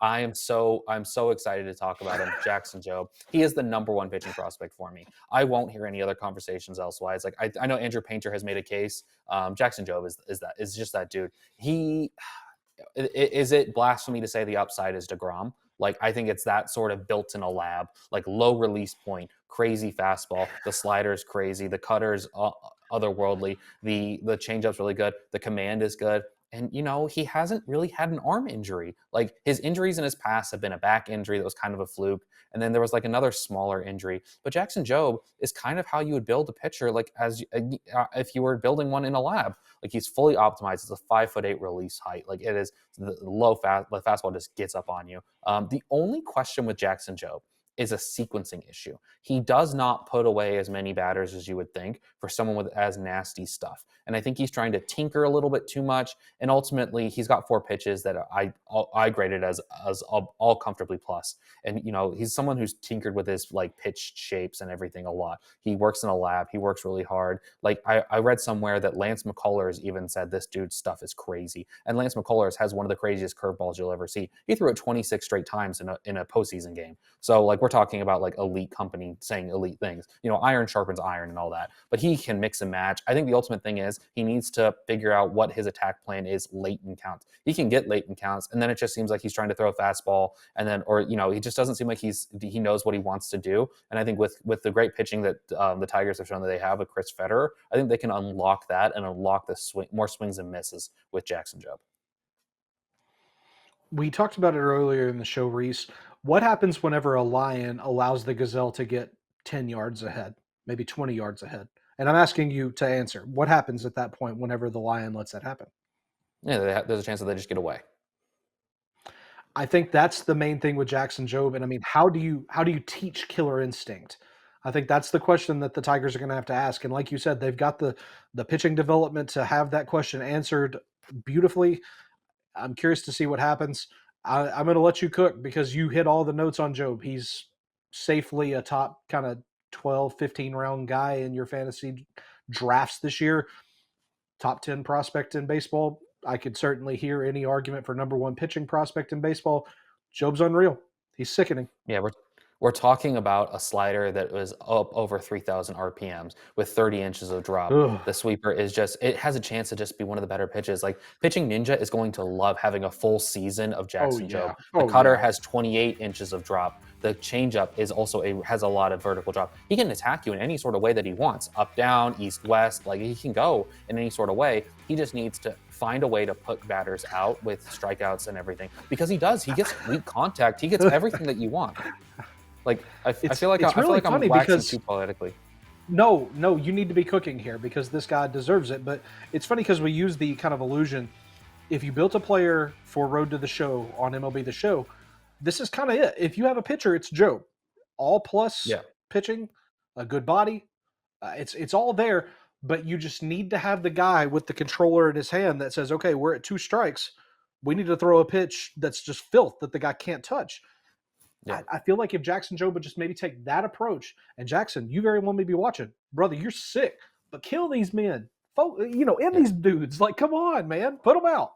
I'm so excited to talk about him, Jackson Jobe. He is the number one pitching prospect for me. I won't hear any other conversations elsewise. Like I know Andrew Painter has made a case. Jackson Jobe is just that dude. He is it blasphemy to say the upside is DeGrom? Like I think it's that sort of built in a lab, like low release point, crazy fastball. The slider's crazy, the cutter's otherworldly, the changeup's really good, the command is good. And he hasn't really had an arm injury. Like his injuries in his past have been a back injury that was kind of a fluke, and then there was like another smaller injury. But Jackson Jobe is kind of how you would build a pitcher, like if you were building one in a lab. Like he's fully optimized. It's a 5'8" release height. Like it is the the fastball just gets up on you. The only question with Jackson Jobe is a sequencing issue. He does not put away as many batters as you would think for someone with as nasty stuff. And I think he's trying to tinker a little bit too much. And ultimately, he's got 4 pitches that I graded as all comfortably plus. And he's someone who's tinkered with his like pitch shapes and everything a lot. He works in a lab. He works really hard. Like I read somewhere that Lance McCullers even said this dude's stuff is crazy. And Lance McCullers has one of the craziest curveballs you'll ever see. He threw it 26 straight times in a postseason game. So like we're talking about like elite company saying elite things. Iron sharpens iron and all that. But he can mix and match. I think the ultimate thing is he needs to figure out what his attack plan is late in counts. He can get late in counts, and then it just seems like he's trying to throw a fastball, and then he just doesn't seem like he knows what he wants to do. And I think with the great pitching that the Tigers have shown that they have with Chris Federer, I think they can unlock that and unlock the more swings and misses with Jackson Jobe. We talked about it earlier in the show, Reese. What happens whenever a lion allows the gazelle to get 10 yards ahead, maybe 20 yards ahead? And I'm asking you to answer. What happens at that point whenever the lion lets that happen? Yeah, there's a chance that they just get away. I think that's the main thing with Jackson Jobe. And I mean, how do you teach killer instinct? I think that's the question that the Tigers are going to have to ask. And like you said, they've got the pitching development to have that question answered beautifully. I'm curious to see what happens. I'm going to let you cook because you hit all the notes on Jobe. He's safely a top kind of 12, 15 round guy in your fantasy drafts this year. Top 10 prospect in baseball. I could certainly hear any argument for number one pitching prospect in baseball. Jobe's unreal. He's sickening. Yeah, we're talking about a slider that was up over 3,000 RPMs with 30 inches of drop. Ugh. The sweeper it has a chance to just be one of the better pitches. Like Pitching Ninja is going to love having a full season of Jackson Jobe. The cutter has 28 inches of drop. The changeup is also has a lot of vertical drop. He can attack you in any sort of way that he wants, up, down, east, west. Like he can go in any sort of way. He just needs to find a way to put batters out with strikeouts and everything because he does. He gets weak contact. He gets everything that you want. Like I feel like I'm waxing too poetically. No, you need to be cooking here because this guy deserves it. But it's funny because we use the kind of illusion. If you built a player for Road to the Show on MLB The Show, this is kind of it. If you have a pitcher, it's Joe. All plus Yeah. pitching, a good body. It's all there, but you just need to have the guy with the controller in his hand that says, okay, we're at 2 strikes. We need to throw a pitch that's just filth that the guy can't touch. Yeah. I feel like if Jackson Jobe would just maybe take that approach, and Jackson, you very well may be watching, brother, you're sick, but kill these men, these dudes. Like, come on, man, put them out.